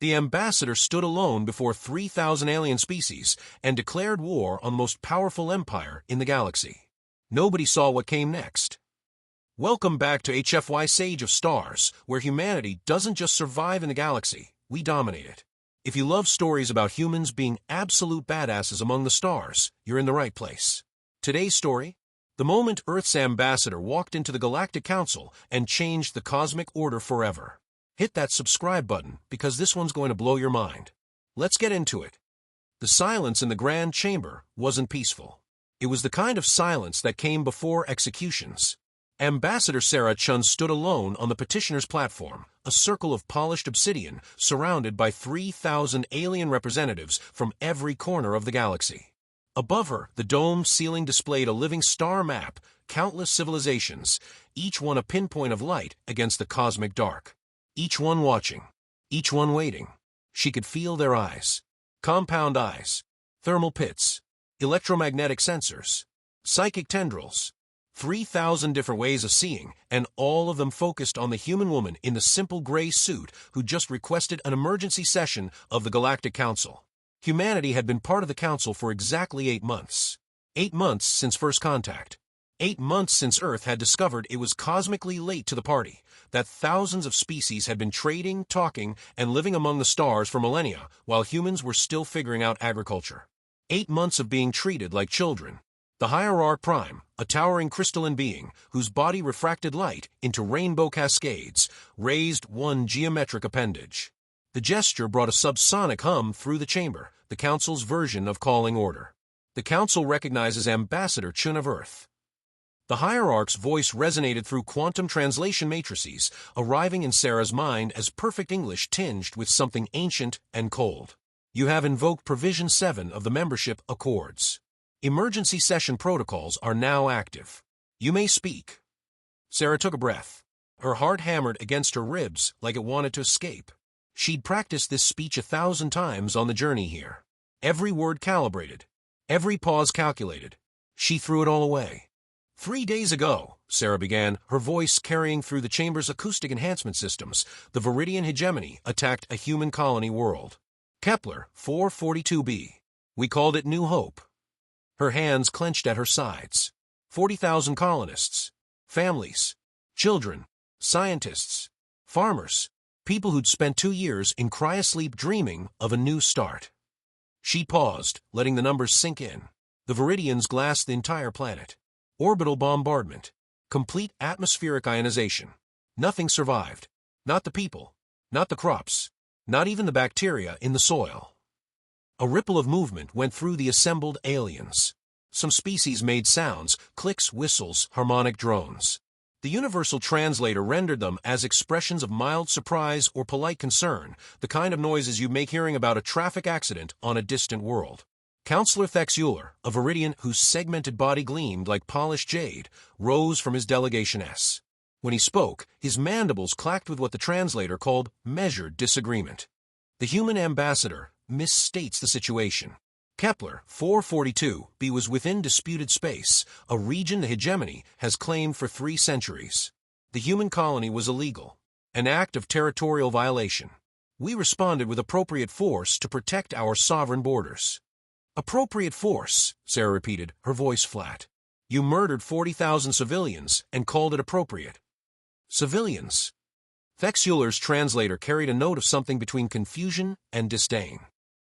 The ambassador stood alone before 3,000 alien species and declared war on the most powerful empire in the galaxy. Nobody saw what came next. Welcome back to HFY Sage of Stars, where humanity doesn't just survive in the galaxy, we dominate it. If you love stories about humans being absolute badasses among the stars, you're in the right place. Today's story? The moment Earth's ambassador walked into the Galactic Council and changed the cosmic order forever. Hit that subscribe button, because this one's going to blow your mind. Let's get into it. The silence in the Grand Chamber wasn't peaceful. It was the kind of silence that came before executions. Ambassador Sarah Chen stood alone on the petitioner's platform, a circle of polished obsidian surrounded by 3,000 alien representatives from every corner of the galaxy. Above her, the domed ceiling displayed a living star map, countless civilizations, each one a pinpoint of light against the cosmic dark. Each one watching, each one waiting. She could feel their eyes. Compound eyes, thermal pits, electromagnetic sensors, psychic tendrils. 3,000 different ways of seeing, and all of them focused on the human woman in the simple gray suit who just requested an emergency session of the Galactic Council. Humanity had been part of the Council for exactly 8 months. 8 months since first contact. 8 months since Earth had discovered it was cosmically late to the party, that thousands of species had been trading, talking, and living among the stars for millennia, while humans were still figuring out agriculture. 8 months of being treated like children. The Hierarch Prime, a towering crystalline being whose body refracted light into rainbow cascades, raised one geometric appendage. The gesture brought a subsonic hum through the chamber, the Council's version of calling order. The Council recognizes Ambassador Chen of Earth. The Hierarch's voice resonated through quantum translation matrices, arriving in Sarah's mind as perfect English tinged with something ancient and cold. You have invoked Provision 7 of the Membership Accords. Emergency session protocols are now active. You may speak. Sarah took a breath. Her heart hammered against her ribs like it wanted to escape. She'd practiced this speech 1,000 times on the journey here. Every word calibrated. Every pause calculated. She threw it all away. 3 days ago, Sarah began, her voice carrying through the chamber's acoustic enhancement systems, the Viridian hegemony attacked a human colony world. Kepler 442b. We called it New Hope. Her hands clenched at her sides. 40,000 colonists, families, children, scientists, farmers, people who'd spent 2 years in cryosleep dreaming of a new start. She paused, letting the numbers sink in. The Viridians glassed the entire planet. Orbital bombardment. Complete atmospheric ionization. Nothing survived. Not the people. Not the crops. Not even the bacteria in the soil. A ripple of movement went through the assembled aliens. Some species made sounds, clicks, whistles, harmonic drones. The universal translator rendered them as expressions of mild surprise or polite concern, the kind of noises you make hearing about a traffic accident on a distant world. Counselor Thexuler, a Viridian whose segmented body gleamed like polished jade, rose from his delegation S. When he spoke, his mandibles clacked with what the translator called measured disagreement. The human ambassador misstates the situation. Kepler 442b was within disputed space, a region the hegemony has claimed for 3 centuries. The human colony was illegal, an act of territorial violation. We responded with appropriate force to protect our sovereign borders. Appropriate force, Sarah repeated, her voice flat. You murdered 40,000 civilians and called it appropriate. Civilians? Thexuler's translator carried a note of something between confusion and disdain.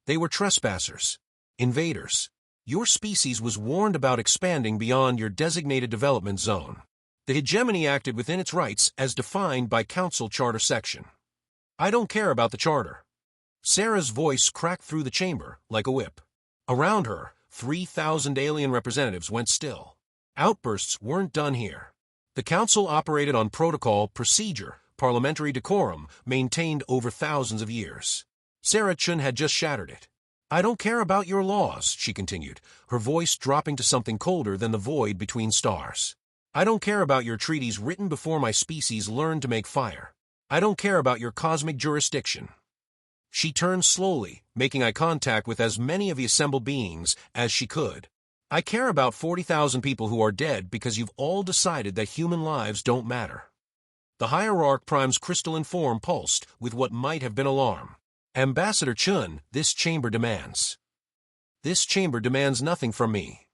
They were trespassers, invaders. Your species was warned about expanding beyond your designated development zone. The hegemony acted within its rights as defined by Council Charter Section. I don't care about the charter. Sarah's voice cracked through the chamber like a whip. Around her, 3,000 alien representatives went still. Outbursts weren't done here. The Council operated on protocol, procedure, parliamentary decorum maintained over thousands of years. Sarah Chen had just shattered it. I don't care about your laws, she continued, her voice dropping to something colder than the void between stars. I don't care about your treaties written before my species learned to make fire. I don't care about your cosmic jurisdiction. She turned slowly, making eye contact with as many of the assembled beings as she could. I care about 40,000 people who are dead because you've all decided that human lives don't matter. The Hierarch Prime's crystalline form pulsed with what might have been alarm. Ambassador Chen, this chamber demands. This chamber demands nothing from me.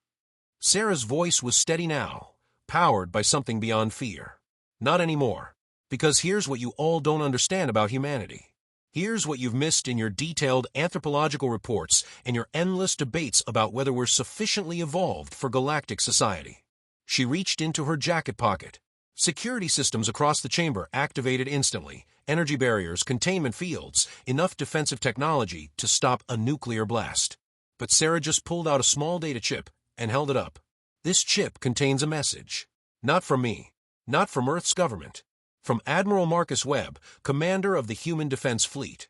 Sarah's voice was steady now, powered by something beyond fear. Not anymore. Because here's what you all don't understand about humanity. Here's what you've missed in your detailed anthropological reports and your endless debates about whether we're sufficiently evolved for galactic society. She reached into her jacket pocket. Security systems across the chamber activated instantly. Energy barriers, containment fields, enough defensive technology to stop a nuclear blast. But Sarah just pulled out a small data chip and held it up. This chip contains a message. Not from me. Not from Earth's government. From Admiral Webb, commander of the Human Defense Fleet.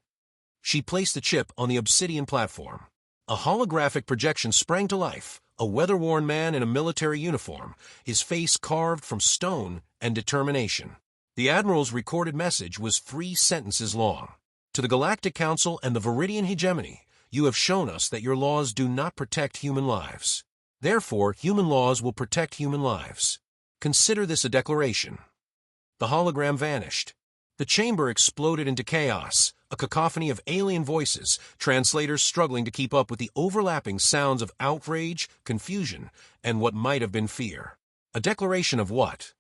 She placed the chip on the obsidian platform. A holographic projection sprang to life, a weather-worn man in a military uniform, his face carved from stone and determination. The Admiral's recorded message was 3 sentences long. To the Galactic Council and the Viridian Hegemony, you have shown us that your laws do not protect human lives. Therefore, human laws will protect human lives. Consider this a declaration. The hologram vanished. The chamber exploded into chaos, a cacophony of alien voices, translators struggling to keep up with the overlapping sounds of outrage, confusion, and what might have been fear. A declaration of what?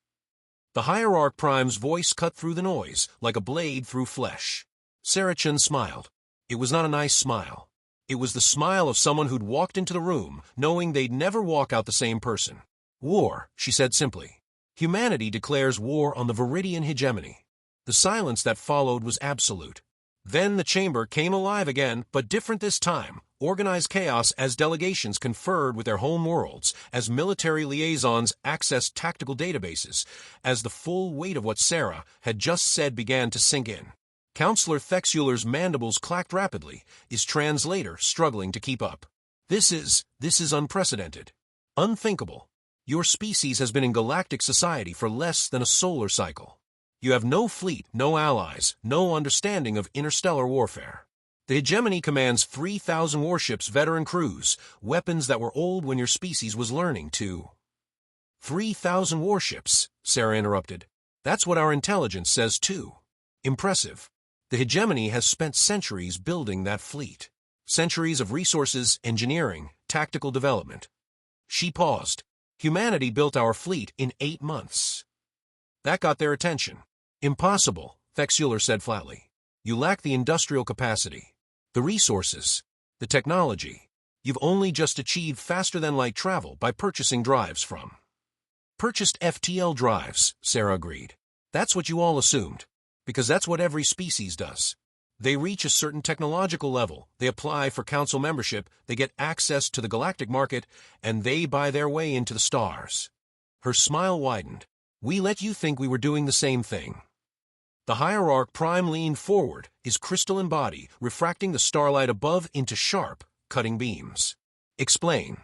The Hierarch Prime's voice cut through the noise, like a blade through flesh. Sarah Chen smiled. It was not a nice smile. It was the smile of someone who'd walked into the room, knowing they'd never walk out the same person. War, she said simply. Humanity declares war on the Viridian Hegemony. The silence that followed was absolute. Then the chamber came alive again, but different this time. Organized chaos as delegations conferred with their home worlds, as military liaisons accessed tactical databases, as the full weight of what Sarah had just said began to sink in. Counselor Thexuler's mandibles clacked rapidly, his translator struggling to keep up. This is unprecedented. Unthinkable. Your species has been in galactic society for less than a solar cycle. You have no fleet, no allies, no understanding of interstellar warfare. The hegemony commands 3,000 warships, veteran crews, weapons that were old when your species was learning to. 3,000 warships, Sarah interrupted. That's what our intelligence says too. Impressive. The hegemony has spent centuries building that fleet. Centuries of resources, engineering, tactical development. She paused. Humanity built our fleet in 8 months. That got their attention. Impossible, Thexuler said flatly. You lack the industrial capacity, the resources, the technology. You've only just achieved faster-than-light travel by purchasing drives from. Purchased FTL drives, Sarah agreed. That's what you all assumed, because that's what every species does. They reach a certain technological level, they apply for council membership, they get access to the galactic market, and they buy their way into the stars. Her smile widened. We let you think we were doing the same thing. The Hierarch Prime leaned forward, his crystalline body refracting the starlight above into sharp, cutting beams. Explain.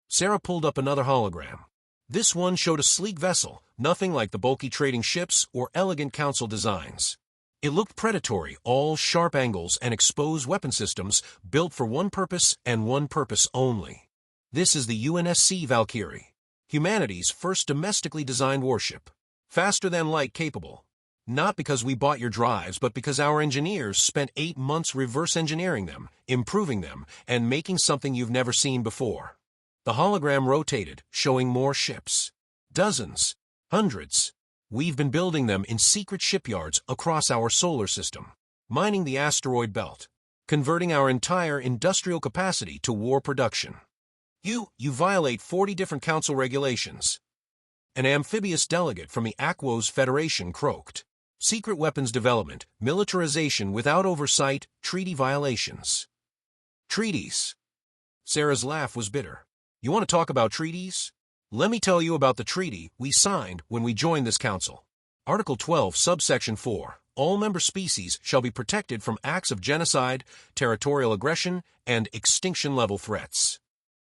Sarah pulled up another hologram. This one showed a sleek vessel, nothing like the bulky trading ships or elegant council designs. It looked predatory, all sharp angles and exposed weapon systems built for one purpose and one purpose only. This is the UNSC Valkyrie, humanity's first domestically designed warship. Faster than light capable. Not because we bought your drives, but because our engineers spent 8 months reverse engineering them, improving them, and making something you've never seen before. The hologram rotated, showing more ships. Dozens. Hundreds. We've been building them in secret shipyards across our solar system, mining the asteroid belt, converting our entire industrial capacity to war production. You violate 40 different council regulations. An amphibious delegate from the Aquos Federation croaked. Secret weapons development, militarization without oversight, treaty violations. Treaties. Sarah's laugh was bitter. You want to talk about treaties? Let me tell you about the treaty we signed when we joined this council. Article 12, subsection 4. All member species shall be protected from acts of genocide, territorial aggression, and extinction-level threats.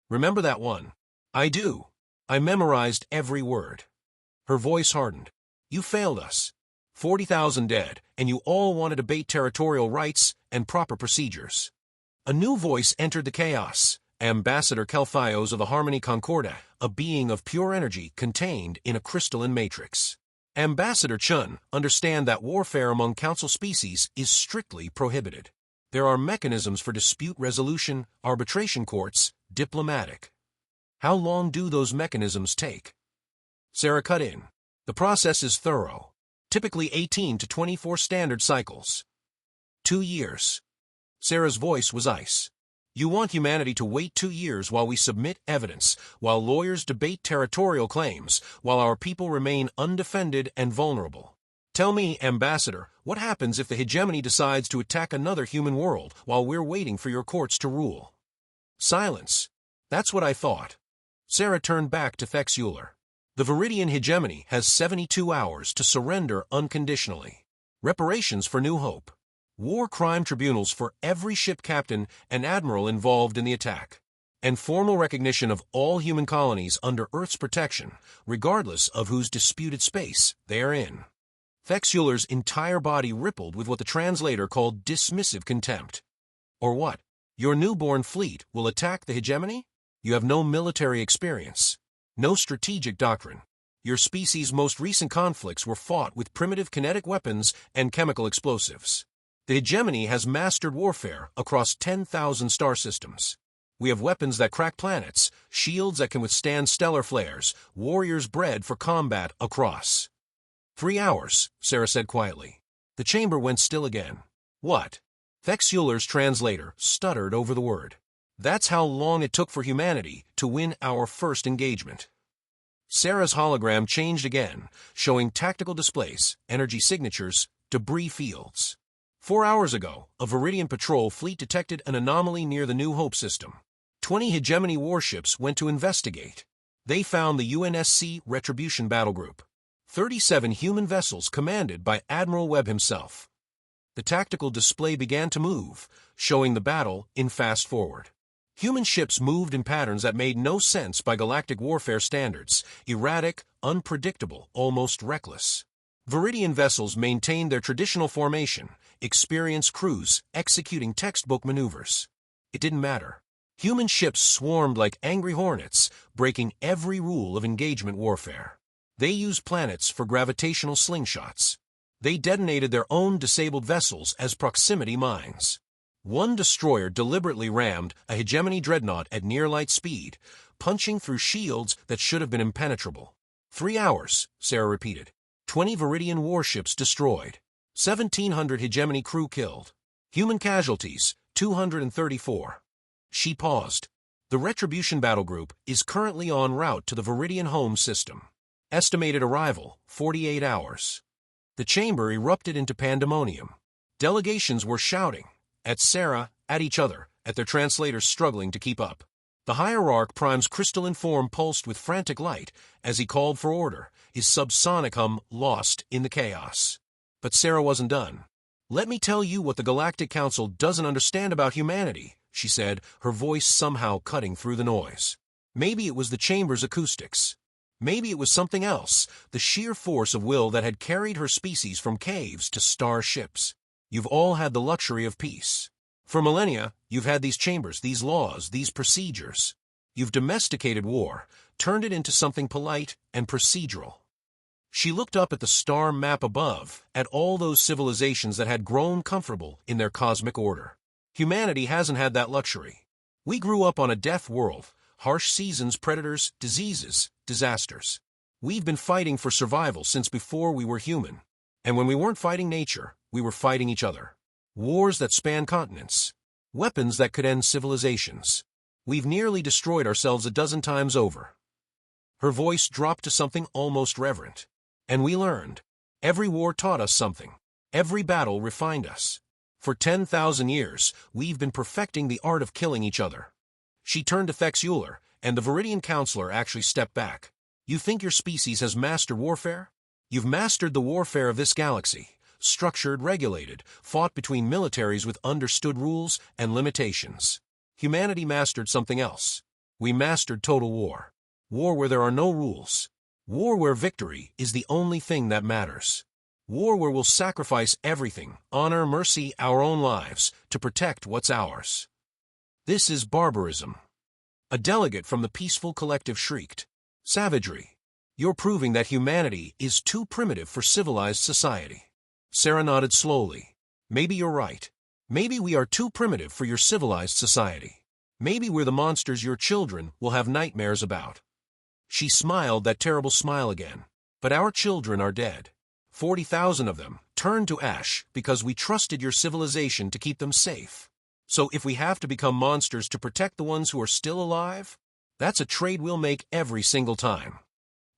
Remember that one? I do. I memorized every word. Her voice hardened. You failed us. 40,000 dead, and you all want to debate territorial rights and proper procedures. A new voice entered the chaos. Ambassador Kelthios of the Harmony Concorda, a being of pure energy contained in a crystalline matrix. Ambassador Chen, understand that warfare among council species is strictly prohibited. There are mechanisms for dispute resolution, arbitration courts, diplomatic. How long do those mechanisms take? Sarah cut in. The process is thorough. Typically 18 to 24 standard cycles. 2 years. Sarah's voice was ice. You want humanity to wait 2 years while we submit evidence, while lawyers debate territorial claims, while our people remain undefended and vulnerable. Tell me, Ambassador, what happens if the hegemony decides to attack another human world while we're waiting for your courts to rule? Silence. That's what I thought. Sarah turned back to Thexuler. The Viridian hegemony has 72 hours to surrender unconditionally. Reparations for New Hope. War crime tribunals for every ship captain and admiral involved in the attack. And formal recognition of all human colonies under Earth's protection, regardless of whose disputed space they are in. Thexuler's entire body rippled with what the translator called dismissive contempt. Or what? Your newborn fleet will attack the hegemony? You have no military experience, no strategic doctrine. Your species' most recent conflicts were fought with primitive kinetic weapons and chemical explosives. The hegemony has mastered warfare across 10,000 star systems. We have weapons that crack planets, shields that can withstand stellar flares, warriors bred for combat across. 3 hours, Sarah said quietly. The chamber went still again. What? Thexuler's translator stuttered over the word. That's how long it took for humanity to win our first engagement. Sarah's hologram changed again, showing tactical displays, energy signatures, debris fields. 4 hours ago, a Viridian patrol fleet detected an anomaly near the New Hope system. 20 hegemony warships went to investigate. They found the UNSC Retribution Battle Group. 37 human vessels commanded by Admiral Webb himself. The tactical display began to move, showing the battle in fast forward. Human ships moved in patterns that made no sense by galactic warfare standards, erratic, unpredictable, almost reckless. Viridian vessels maintained their traditional formation, experienced crews executing textbook maneuvers. It didn't matter. Human ships swarmed like angry hornets, breaking every rule of engagement warfare. They used planets for gravitational slingshots. They detonated their own disabled vessels as proximity mines. One destroyer deliberately rammed a hegemony dreadnought at near-light speed, punching through shields that should have been impenetrable. 3 hours, Sarah repeated. 20 Viridian warships destroyed. 1,700 hegemony crew killed. Human casualties, 234. She paused. The Retribution Battle Group is currently en route to the Viridian home system. Estimated arrival, 48 hours. The chamber erupted into pandemonium. Delegations were shouting. At Sarah, at each other, at their translators struggling to keep up. The hierarch Prime's crystalline form pulsed with frantic light as he called for order, his subsonic hum lost in the chaos. But Sarah wasn't done. Let me tell you what the Galactic Council doesn't understand about humanity, she said, her voice somehow cutting through the noise. Maybe it was the chamber's acoustics. Maybe it was something else, the sheer force of will that had carried her species from caves to starships. You've all had the luxury of peace. For millennia, you've had these chambers, these laws, these procedures. You've domesticated war, turned it into something polite and procedural. She looked up at the star map above, at all those civilizations that had grown comfortable in their cosmic order. Humanity hasn't had that luxury. We grew up on a death world, harsh seasons, predators, diseases, disasters. We've been fighting for survival since before we were human. And when we weren't fighting nature, we were fighting each other. Wars that span continents. Weapons that could end civilizations. We've nearly destroyed ourselves a dozen times over. Her voice dropped to something almost reverent. And we learned. Every war taught us something. Every battle refined us. For 10,000 years, we've been perfecting the art of killing each other. She turned to Thexuler, and the Viridian counselor actually stepped back. You think your species has mastered warfare? You've mastered the warfare of this galaxy. Structured, regulated, fought between militaries with understood rules and limitations. Humanity mastered something else. We mastered total war. War where there are no rules. War where victory is the only thing that matters. War where we'll sacrifice everything, honor, mercy, our own lives, to protect what's ours. This is barbarism. A delegate from the peaceful collective shrieked. Savagery. You're proving that humanity is too primitive for civilized society. Sarah nodded slowly. Maybe you're right. Maybe we are too primitive for your civilized society. Maybe we're the monsters your children will have nightmares about. She smiled that terrible smile again. But our children are dead. 40,000 of them turned to ash because we trusted your civilization to keep them safe. So if we have to become monsters to protect the ones who are still alive, that's a trade we'll make every single time.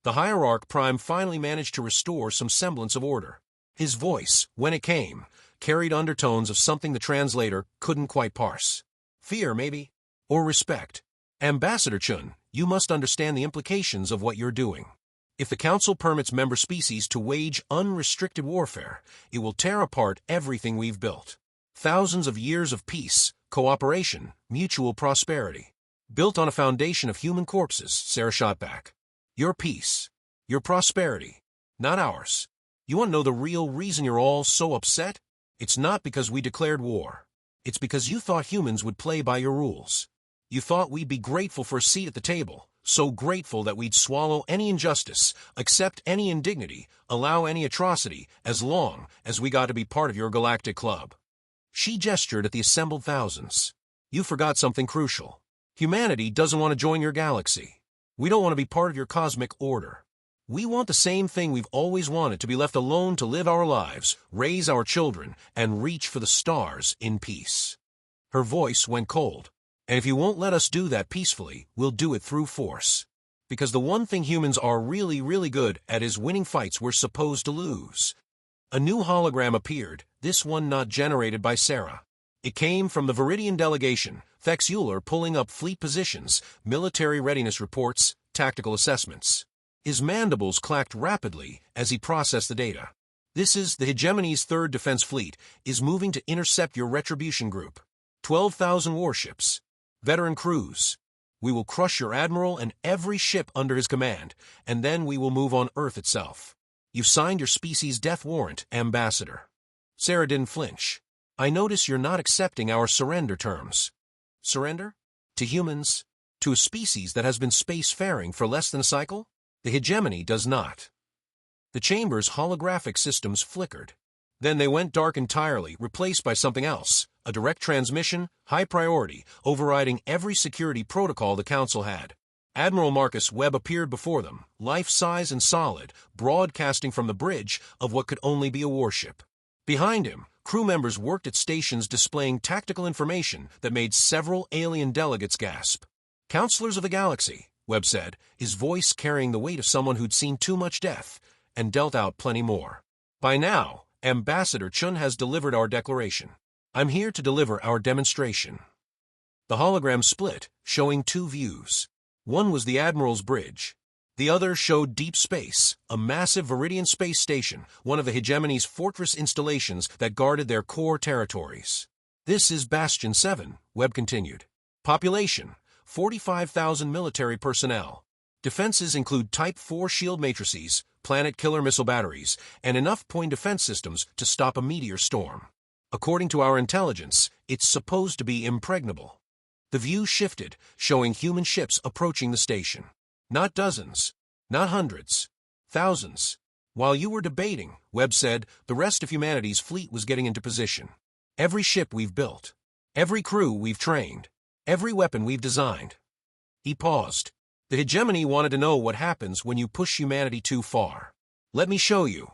The hierarch Prime finally managed to restore some semblance of order. His voice, when it came, carried undertones of something the translator couldn't quite parse. Fear, maybe? Or respect. Ambassador Chen, you must understand the implications of what you're doing. If the Council permits member species to wage unrestricted warfare, it will tear apart everything we've built. Thousands of years of peace, cooperation, mutual prosperity. Built on a foundation of human corpses, Sarah shot back. Your peace. Your prosperity. Not ours. You want to know the real reason you're all so upset? It's not because we declared war. It's because you thought humans would play by your rules. You thought we'd be grateful for a seat at the table, so grateful that we'd swallow any injustice, accept any indignity, allow any atrocity, as long as we got to be part of your galactic club. She gestured at the assembled thousands. You forgot something crucial. Humanity doesn't want to join your galaxy. We don't want to be part of your cosmic order. We want the same thing we've always wanted, to be left alone to live our lives, raise our children, and reach for the stars in peace. Her voice went cold. And if you won't let us do that peacefully, we'll do it through force. Because the one thing humans are really, really good at is winning fights we're supposed to lose. A new hologram appeared, this one not generated by Sarah. It came from the Viridian delegation, Thex Euler pulling up fleet positions, military readiness reports, tactical assessments. His mandibles clacked rapidly as he processed the data. This is the Hegemony's 3rd Defense Fleet, is moving to intercept your Retribution Group. 12,000 warships. Veteran crews. We will crush your admiral and every ship under his command, and then we will move on Earth itself. You've signed your species' death warrant, Ambassador. Sarah didn't flinch. I notice you're not accepting our surrender terms. Surrender? To humans? To a species that has been spacefaring for less than a cycle? The Hegemony does not. The chamber's holographic systems flickered. Then they went dark entirely, replaced by something else. A direct transmission, high priority, overriding every security protocol the Council had. Admiral Marcus Webb appeared before them, life-size and solid, broadcasting from the bridge of what could only be a warship. Behind him, crew members worked at stations displaying tactical information that made several alien delegates gasp. Counselors of the Galaxy, Webb said, his voice carrying the weight of someone who'd seen too much death, and dealt out plenty more. By now, Ambassador Chen has delivered our declaration. I'm here to deliver our demonstration. The hologram split, showing 2 views. One was the Admiral's bridge. The other showed deep space, a massive Viridian space station, one of the Hegemony's fortress installations that guarded their core territories. This is Bastion 7, Webb continued. Population, 45,000 military personnel. Defenses include Type 4 shield matrices, planet killer missile batteries, and enough point defense systems to stop a meteor storm. According to our intelligence, it's supposed to be impregnable. The view shifted, showing human ships approaching the station. Not dozens, not hundreds, thousands. While you were debating, Webb said, the rest of humanity's fleet was getting into position. Every ship we've built, every crew we've trained, every weapon we've designed. He paused. The Hegemony wanted to know what happens when you push humanity too far. Let me show you.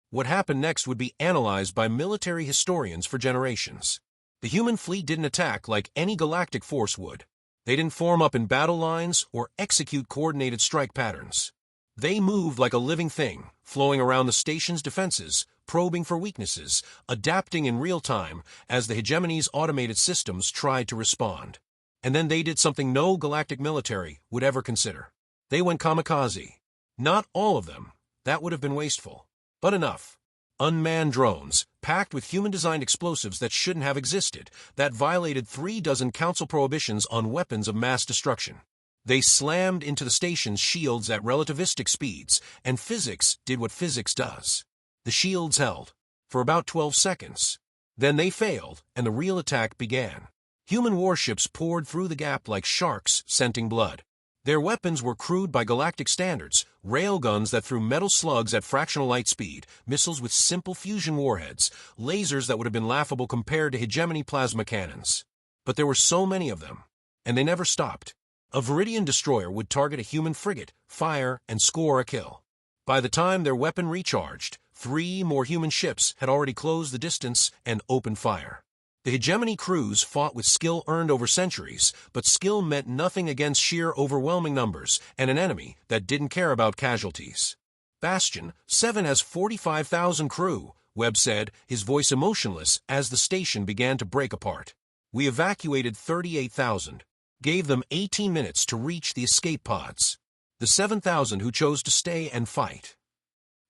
What happened next would be analyzed by military historians for generations. The human fleet didn't attack like any galactic force would. They didn't form up in battle lines or execute coordinated strike patterns. They moved like a living thing, flowing around the station's defenses, probing for weaknesses, adapting in real time as the Hegemony's automated systems tried to respond. And then they did something no galactic military would ever consider. They went kamikaze. Not all of them. That would have been wasteful. But enough. Unmanned drones, packed with human-designed explosives that shouldn't have existed, that violated 36 Council prohibitions on weapons of mass destruction. They slammed into the station's shields at relativistic speeds, and physics did what physics does. The shields held for about 12 seconds. Then they failed, and the real attack began. Human warships poured through the gap like sharks scenting blood. Their weapons were crude by galactic standards, railguns that threw metal slugs at fractional light speed, missiles with simple fusion warheads, lasers that would have been laughable compared to hegemony plasma cannons. But there were so many of them, and they never stopped. A Viridian destroyer would target a human frigate, fire, and score a kill. By the time their weapon recharged, 3 more human ships had already closed the distance and opened fire. The hegemony crews fought with skill earned over centuries, but skill meant nothing against sheer overwhelming numbers and an enemy that didn't care about casualties. Bastion 7 has 45,000 crew, Webb said, his voice emotionless as the station began to break apart. We evacuated 38,000, gave them 18 minutes to reach the escape pods. The 7,000 who chose to stay and fight.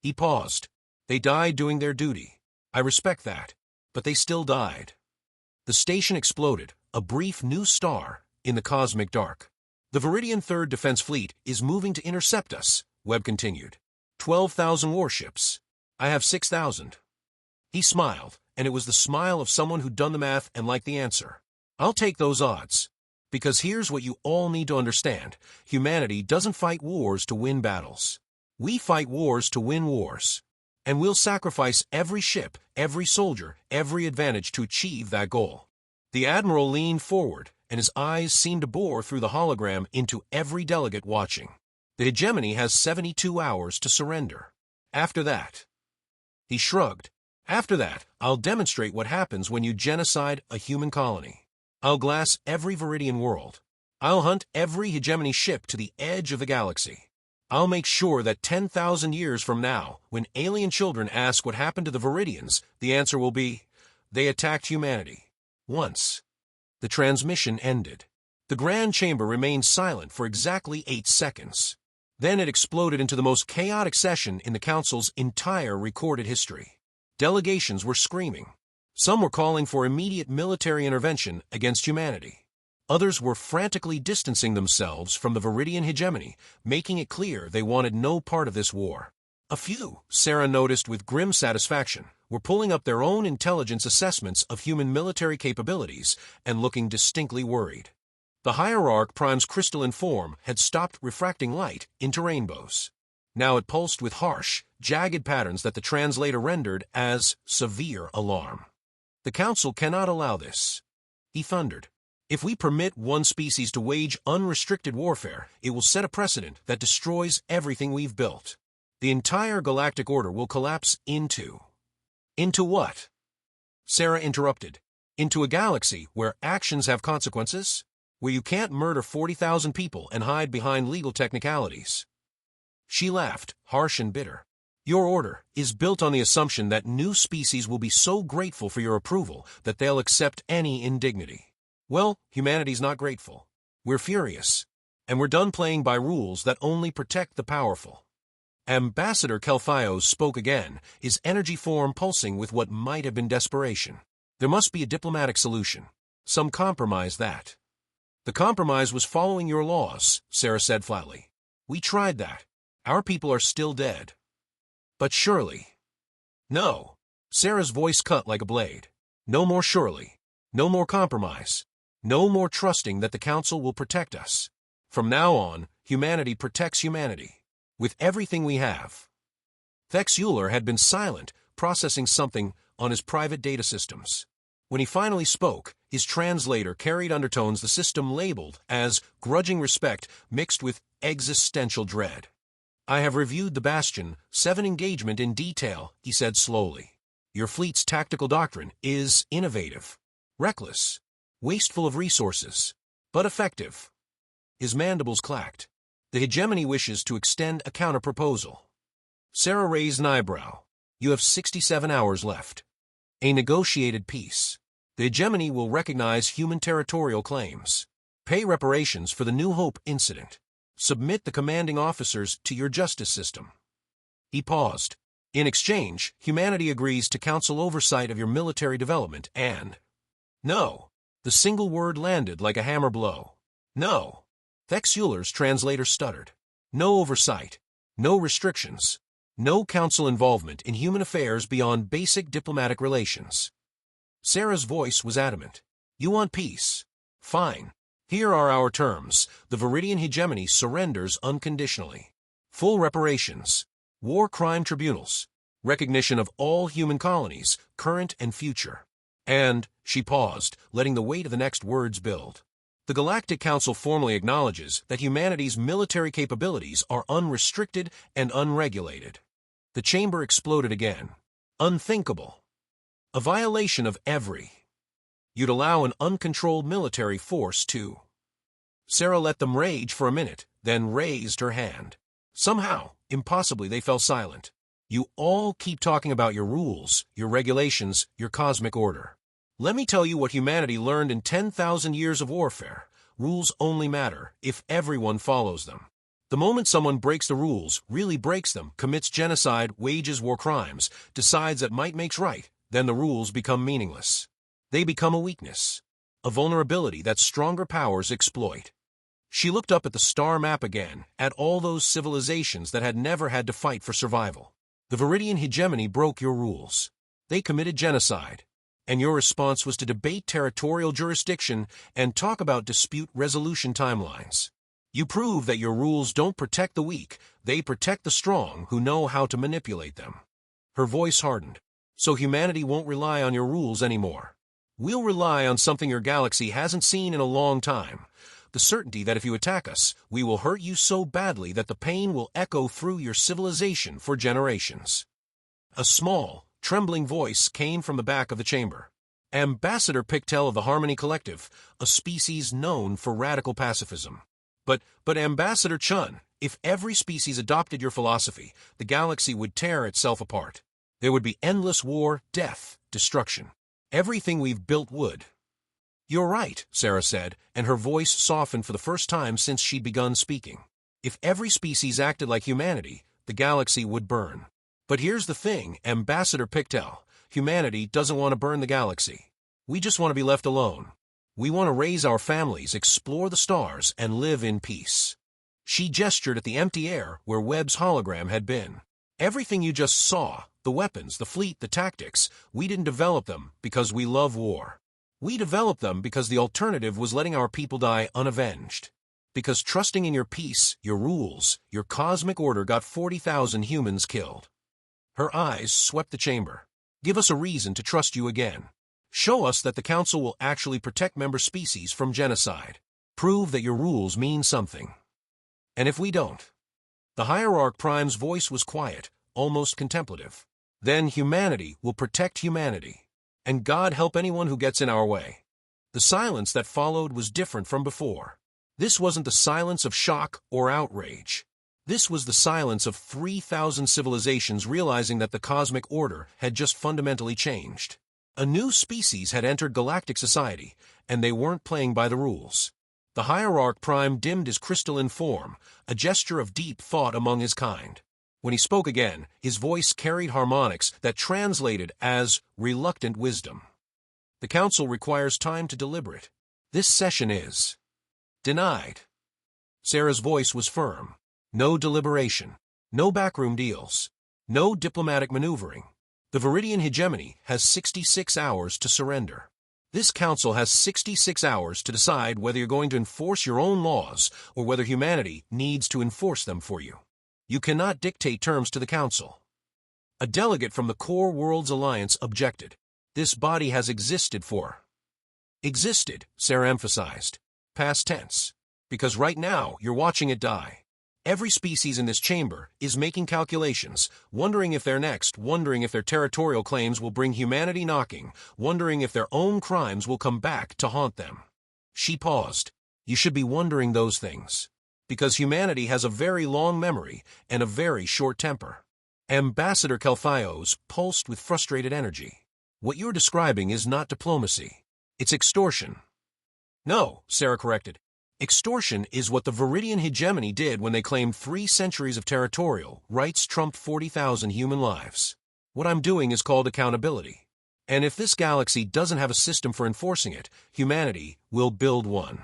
He paused. They died doing their duty. I respect that, but they still died. The station exploded, a brief new star in the cosmic dark. The Viridian 3rd Defense Fleet is moving to intercept us, Webb continued. 12,000 warships. I have 6,000. He smiled, and it was the smile of someone who'd done the math and liked the answer. I'll take those odds. Because here's what you all need to understand. Humanity doesn't fight wars to win battles. We fight wars to win wars. And we'll sacrifice every ship, every soldier, every advantage to achieve that goal. The Admiral leaned forward, and his eyes seemed to bore through the hologram into every delegate watching. The hegemony has 72 hours to surrender. After that, he shrugged. After that, I'll demonstrate what happens when you genocide a human colony. I'll glass every Viridian world. I'll hunt every hegemony ship to the edge of the galaxy. I'll make sure that 10,000 years from now, when alien children ask what happened to the Viridians, the answer will be, they attacked humanity. Once. The transmission ended. The Grand Chamber remained silent for exactly 8 seconds. Then it exploded into the most chaotic session in the Council's entire recorded history. Delegations were screaming. Some were calling for immediate military intervention against humanity. Others were frantically distancing themselves from the Viridian hegemony, making it clear they wanted no part of this war. A few, Sarah noticed with grim satisfaction, were pulling up their own intelligence assessments of human military capabilities and looking distinctly worried. The hierarch prime's crystalline form had stopped refracting light into rainbows. Now it pulsed with harsh, jagged patterns that the translator rendered as severe alarm. The Council cannot allow this, he thundered. If we permit one species to wage unrestricted warfare, it will set a precedent that destroys everything we've built. The entire galactic order will collapse into... Into what? Sarah interrupted. Into a galaxy where actions have consequences? Where you can't murder 40,000 people and hide behind legal technicalities. She laughed, harsh and bitter. Your order is built on the assumption that new species will be so grateful for your approval that they'll accept any indignity. Well, humanity's not grateful. We're furious. And we're done playing by rules that only protect the powerful. Ambassador Kelthios spoke again, his energy form pulsing with what might have been desperation. There must be a diplomatic solution. Some compromise that. The compromise was following your laws, Sarah said flatly. We tried that. Our people are still dead. But surely. No. Sarah's voice cut like a blade. No more surely. No more compromise. No more trusting that the Council will protect us. From now on, humanity protects humanity. With everything we have. Thex Euler had been silent, processing something on his private data systems. When he finally spoke, his translator carried undertones the system labeled as grudging respect mixed with existential dread. I have reviewed the Bastion 7 engagement in detail, he said slowly. Your fleet's tactical doctrine is innovative, reckless, wasteful of resources, but effective. His mandibles clacked. The hegemony wishes to extend a counter-proposal. Sarah raised an eyebrow. You have 67 hours left. A negotiated peace. The hegemony will recognize human territorial claims. Pay reparations for the New Hope incident. Submit the commanding officers to your justice system. He paused. In exchange, humanity agrees to Council oversight of your military development and... No. The single word landed like a hammer blow. No. Thex Euler's translator stuttered. No oversight. No restrictions. No Council involvement in human affairs beyond basic diplomatic relations. Sarah's voice was adamant. You want peace? Fine. Here are our terms. The Viridian hegemony surrenders unconditionally. Full reparations. War crime tribunals. Recognition of all human colonies, current and future. And, she paused, letting the weight of the next words build. The Galactic Council formally acknowledges that humanity's military capabilities are unrestricted and unregulated. The chamber exploded again. Unthinkable. A violation of every. You'd allow an uncontrolled military force to. Sarah let them rage for a minute, then raised her hand. Somehow, impossibly, they fell silent. You all keep talking about your rules, your regulations, your cosmic order. Let me tell you what humanity learned in 10,000 years of warfare. Rules only matter if everyone follows them. The moment someone breaks the rules, really breaks them, commits genocide, wages war crimes, decides that might makes right, then the rules become meaningless. They become a weakness, a vulnerability that stronger powers exploit. She looked up at the star map again, at all those civilizations that had never had to fight for survival. The Viridian hegemony broke your rules. They committed genocide. And your response was to debate territorial jurisdiction and talk about dispute resolution timelines. You prove that your rules don't protect the weak, they protect the strong who know how to manipulate them. Her voice hardened. So humanity won't rely on your rules anymore. We'll rely on something your galaxy hasn't seen in a long time. The certainty that if you attack us, we will hurt you so badly that the pain will echo through your civilization for generations. A small, trembling voice came from the back of the chamber. Ambassador Pictel of the Harmony Collective, a species known for radical pacifism. But Ambassador Chen, if every species adopted your philosophy, the galaxy would tear itself apart. There would be endless war, death, destruction. Everything we've built would. You're right, Sarah said, and her voice softened for the first time since she'd begun speaking. If every species acted like humanity, the galaxy would burn. But here's the thing, Ambassador Pictel, humanity doesn't want to burn the galaxy. We just want to be left alone. We want to raise our families, explore the stars, and live in peace. She gestured at the empty air where Webb's hologram had been. Everything you just saw, the weapons, the fleet, the tactics, we didn't develop them because we love war. We developed them because the alternative was letting our people die unavenged. Because trusting in your peace, your rules, your cosmic order got 40,000 humans killed. Her eyes swept the chamber. Give us a reason to trust you again. Show us that the Council will actually protect member species from genocide. Prove that your rules mean something. And if we don't? The Hierarch Prime's voice was quiet, almost contemplative. Then humanity will protect humanity. And God help anyone who gets in our way. The silence that followed was different from before. This wasn't the silence of shock or outrage. This was the silence of 3,000 civilizations realizing that the cosmic order had just fundamentally changed. A new species had entered galactic society, and they weren't playing by the rules. The Hierarch Prime dimmed his crystalline form, a gesture of deep thought among his kind. When he spoke again, his voice carried harmonics that translated as reluctant wisdom. The Council requires time to deliberate. This session is denied. Sarah's voice was firm. No deliberation. No backroom deals. No diplomatic maneuvering. The Viridian hegemony has 66 hours to surrender. This Council has 66 hours to decide whether you're going to enforce your own laws or whether humanity needs to enforce them for you. You cannot dictate terms to the Council. A delegate from the Core Worlds Alliance objected. This body has existed for. Existed, Sarah emphasized. Past tense. Because right now, you're watching it die. Every species in this chamber is making calculations, wondering if they're next, wondering if their territorial claims will bring humanity knocking, wondering if their own crimes will come back to haunt them. She paused. You should be wondering those things. Because humanity has a very long memory and a very short temper. Ambassador Kelthios pulsed with frustrated energy. What you're describing is not diplomacy. It's extortion. No, Sarah corrected. Extortion is what the Viridian hegemony did when they claimed 3 centuries of territorial rights trumped 40,000 human lives. What I'm doing is called accountability. And if this galaxy doesn't have a system for enforcing it, humanity will build one.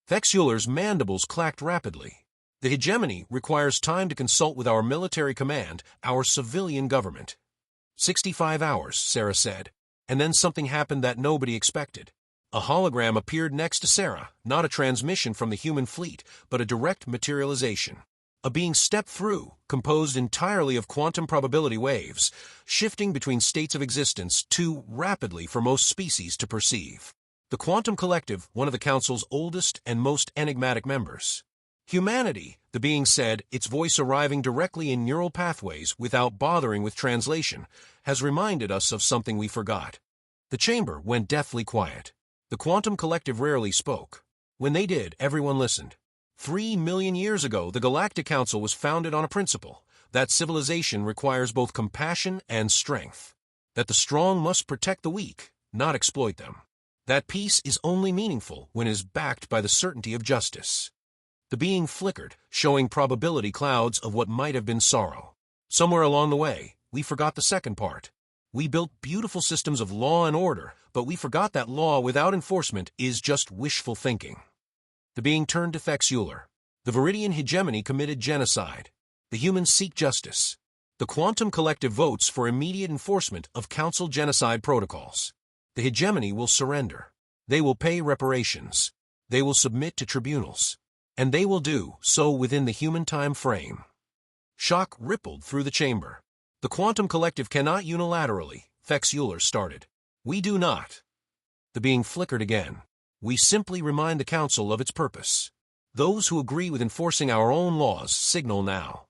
Thexuler's mandibles clacked rapidly. The hegemony requires time to consult with our military command, our civilian government. 65 hours, Sarah said. And then something happened that nobody expected. A hologram appeared next to Sarah, not a transmission from the human fleet, but a direct materialization. A being stepped through, composed entirely of quantum probability waves, shifting between states of existence too rapidly for most species to perceive. The Quantum Collective, one of the Council's oldest and most enigmatic members. Humanity, the being said, its voice arriving directly in neural pathways without bothering with translation, has reminded us of something we forgot. The chamber went deathly quiet. The Quantum Collective rarely spoke. When they did, everyone listened. 3 million years ago, the Galactic Council was founded on a principle that civilization requires both compassion and strength, that the strong must protect the weak, not exploit them, that peace is only meaningful when it is backed by the certainty of justice. The being flickered, showing probability clouds of what might have been sorrow. Somewhere along the way, we forgot the second part. We built beautiful systems of law and order, but we forgot that law without enforcement is just wishful thinking. The being turned to Fex Euler. The Viridian hegemony committed genocide. The humans seek justice. The Quantum Collective votes for immediate enforcement of Council genocide protocols. The hegemony will surrender. They will pay reparations. They will submit to tribunals. And they will do so within the human time frame. Shock rippled through the chamber. The Quantum Collective cannot unilaterally, Fex Euler started. We do not. The being flickered again. We simply remind the Council of its purpose. Those who agree with enforcing our own laws signal now.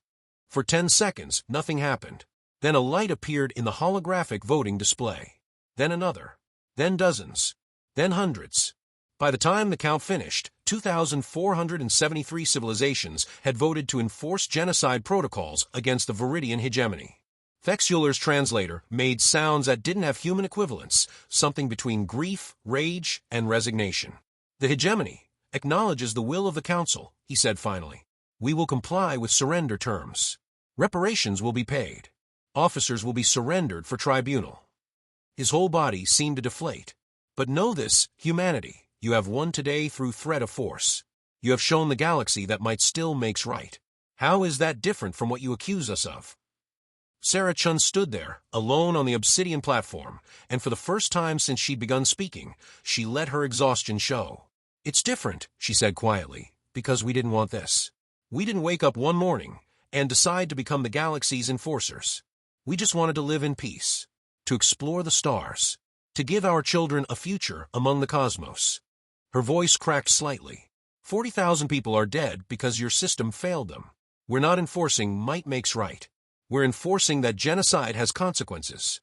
For 10 seconds, nothing happened. Then a light appeared in the holographic voting display. Then another. Then dozens. Then hundreds. By the time the count finished, 2,473 civilizations had voted to enforce genocide protocols against the Viridian hegemony. Fex Euler's translator made sounds that didn't have human equivalents, something between grief, rage, and resignation. The hegemony acknowledges the will of the Council, he said finally. We will comply with surrender terms. Reparations will be paid. Officers will be surrendered for tribunal. His whole body seemed to deflate. But know this, humanity, you have won today through threat of force. You have shown the galaxy that might still makes right. How is that different from what you accuse us of? Sarah Chen stood there, alone on the obsidian platform, and for the first time since she'd begun speaking, she let her exhaustion show. It's different, she said quietly, because we didn't want this. We didn't wake up one morning and decide to become the galaxy's enforcers. We just wanted to live in peace, to explore the stars, to give our children a future among the cosmos. Her voice cracked slightly. 40,000 people are dead because your system failed them. We're not enforcing might makes right. We're enforcing that genocide has consequences.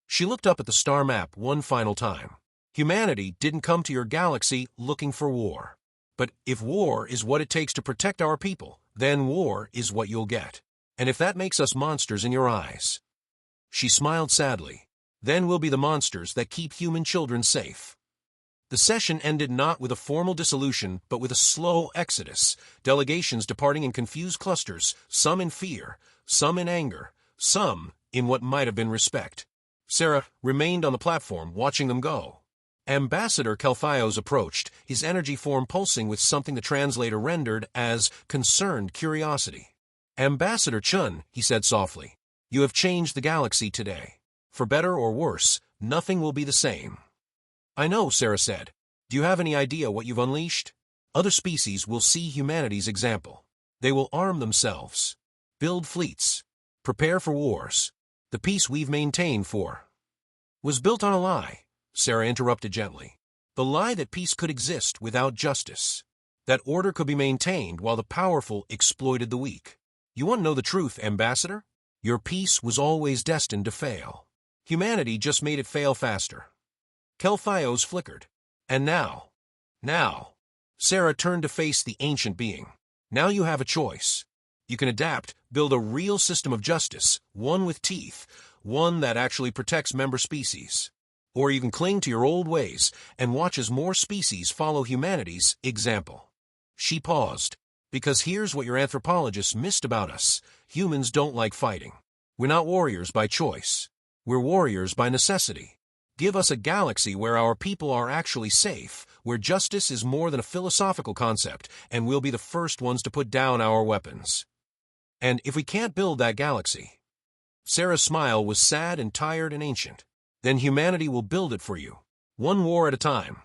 She looked up at the star map one final time. Humanity didn't come to your galaxy looking for war. But if war is what it takes to protect our people, then war is what you'll get. And if that makes us monsters in your eyes. She smiled sadly. Then we'll be the monsters that keep human children safe. The session ended not with a formal dissolution, but with a slow exodus, delegations departing in confused clusters, some in fear, some in anger, some in what might have been respect. Sarah remained on the platform, watching them go. Ambassador Kelthios approached, his energy form pulsing with something the translator rendered as concerned curiosity. Ambassador Chen, he said softly, you have changed the galaxy today. For better or worse, nothing will be the same. I know, Sarah said. Do you have any idea what you've unleashed? Other species will see humanity's example. They will arm themselves, build fleets, prepare for wars. The peace we've maintained was built on a lie, Sarah interrupted gently. The lie that peace could exist without justice, that order could be maintained while the powerful exploited the weak. You want to know the truth, Ambassador? Your peace was always destined to fail. Humanity just made it fail faster. Kelthios flickered. And now, Sarah turned to face the ancient being. Now you have a choice. You can adapt, build a real system of justice, one with teeth, one that actually protects member species. Or you can cling to your old ways and watch as more species follow humanity's example. She paused. Because here's what your anthropologists missed about us. Humans don't like fighting. We're not warriors by choice. We're warriors by necessity. Give us a galaxy where our people are actually safe, where justice is more than a philosophical concept, and we'll be the first ones to put down our weapons. And if we can't build that galaxy, Sarah's smile was sad and tired and ancient, then humanity will build it for you, one war at a time.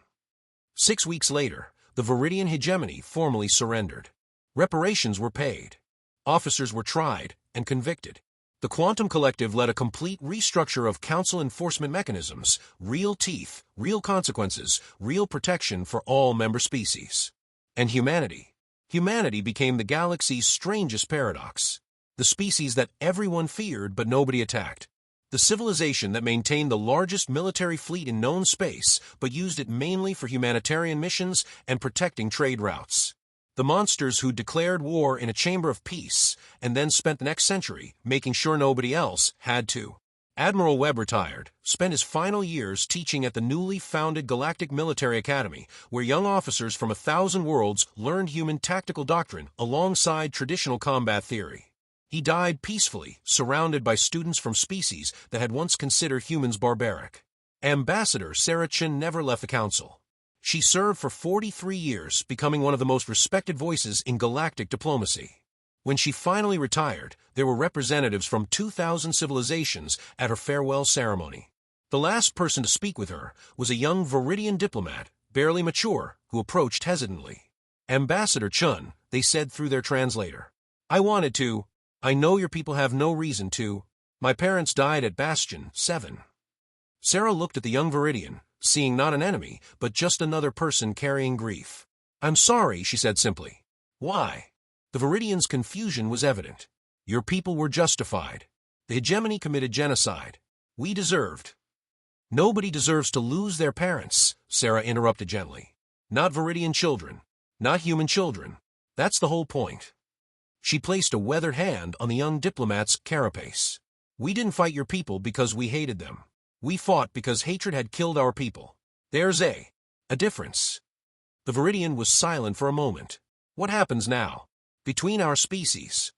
6 weeks later, the Viridian hegemony formally surrendered. Reparations were paid. Officers were tried and convicted. The Quantum Collective led a complete restructure of council enforcement mechanisms, real teeth, real consequences, real protection for all member species. And humanity. Humanity became the galaxy's strangest paradox. The species that everyone feared but nobody attacked. The civilization that maintained the largest military fleet in known space but used it mainly for humanitarian missions and protecting trade routes. The monsters who declared war in a chamber of peace and then spent the next century making sure nobody else had to. Admiral Webb retired, spent his final years teaching at the newly founded Galactic Military Academy, where young officers from 1,000 worlds learned human tactical doctrine alongside traditional combat theory. He died peacefully, surrounded by students from species that had once considered humans barbaric. Ambassador Sarah Chen never left the council. She served for 43 years, becoming one of the most respected voices in galactic diplomacy. When she finally retired, there were representatives from 2,000 civilizations at her farewell ceremony. The last person to speak with her was a young Viridian diplomat, barely mature, who approached hesitantly. Ambassador Chen, they said through their translator. I know your people have no reason to. My parents died at Bastion 7. Sarah looked at the young Viridian, seeing not an enemy, but just another person carrying grief. I'm sorry, she said simply. Why? The Viridian's confusion was evident. Your people were justified. The hegemony committed genocide. We deserved. Nobody deserves to lose their parents, Sarah interrupted gently. Not Viridian children. Not human children. That's the whole point. She placed a weathered hand on the young diplomat's carapace. We didn't fight your people because we hated them. We fought because hatred had killed our people. There's a difference. The Viridian was silent for a moment. What happens now? Between our species?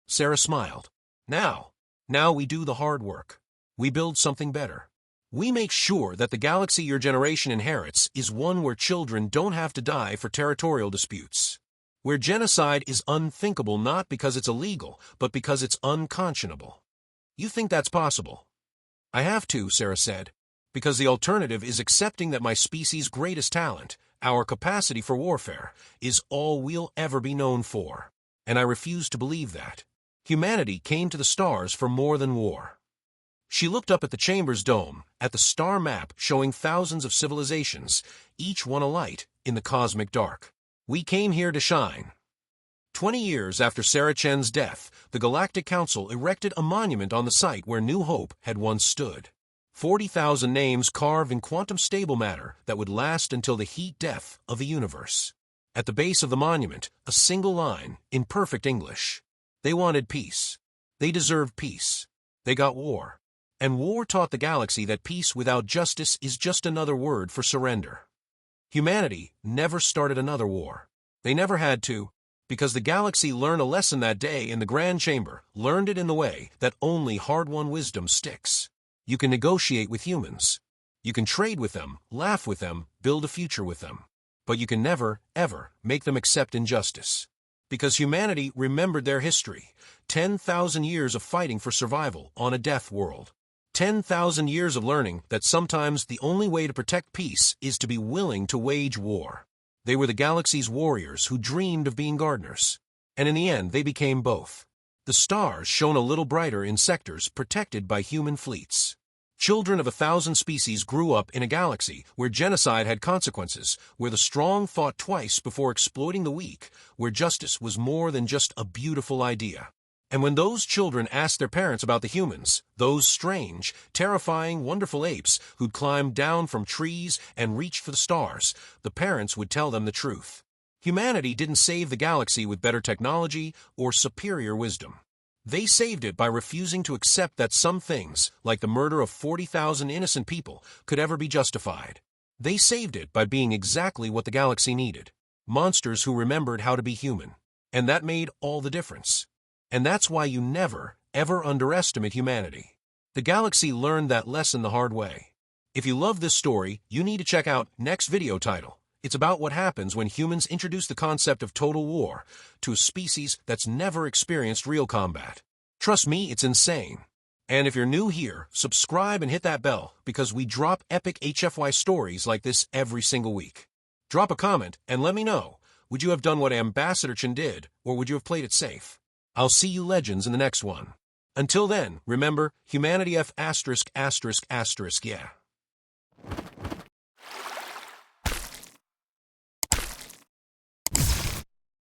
Sarah smiled. Now we do the hard work. We build something better. We make sure that the galaxy your generation inherits is one where children don't have to die for territorial disputes. Where genocide is unthinkable not because it's illegal, but because it's unconscionable. You think that's possible? I have to, Sarah said, because the alternative is accepting that my species' greatest talent, our capacity for warfare, is all we'll ever be known for. And I refuse to believe that. Humanity came to the stars for more than war. She looked up at the chamber's dome, at the star map showing thousands of civilizations, each one a light in the cosmic dark. We came here to shine. 20 years after Sarah Chen's death, the Galactic Council erected a monument on the site where New Hope had once stood. 40,000 names carved in quantum-stable matter that would last until the heat death of the universe. At the base of the monument, a single line, in perfect English. They wanted peace. They deserved peace. They got war. And war taught the galaxy that peace without justice is just another word for surrender. Humanity never started another war. They never had to. Because the galaxy learned a lesson that day in the Grand Chamber, learned it in the way that only hard-won wisdom sticks. You can negotiate with humans. You can trade with them, laugh with them, build a future with them. But you can never, ever, make them accept injustice. Because humanity remembered their history. 10,000 years of fighting for survival on a death world. 10,000 years of learning that sometimes the only way to protect peace is to be willing to wage war. They were the galaxy's warriors who dreamed of being gardeners. And in the end, they became both. The stars shone a little brighter in sectors protected by human fleets. Children of 1,000 species grew up in a galaxy where genocide had consequences, where the strong fought twice before exploiting the weak, where justice was more than just a beautiful idea. And when those children asked their parents about the humans, those strange, terrifying, wonderful apes who'd climbed down from trees and reached for the stars, the parents would tell them the truth. Humanity didn't save the galaxy with better technology or superior wisdom. They saved it by refusing to accept that some things, like the murder of 40,000 innocent people, could ever be justified. They saved it by being exactly what the galaxy needed. Monsters who remembered how to be human. And that made all the difference. And that's why you never, ever underestimate humanity. The galaxy learned that lesson the hard way. If you love this story, you need to check out next video title. It's about what happens when humans introduce the concept of total war to a species that's never experienced real combat. Trust me, it's insane. And if you're new here, subscribe and hit that bell because we drop epic HFY stories like this every single week. Drop a comment and let me know. Would you have done what Ambassador Chen did, or would you have played it safe? I'll see you legends in the next one. Until then, remember, humanity F******, yeah.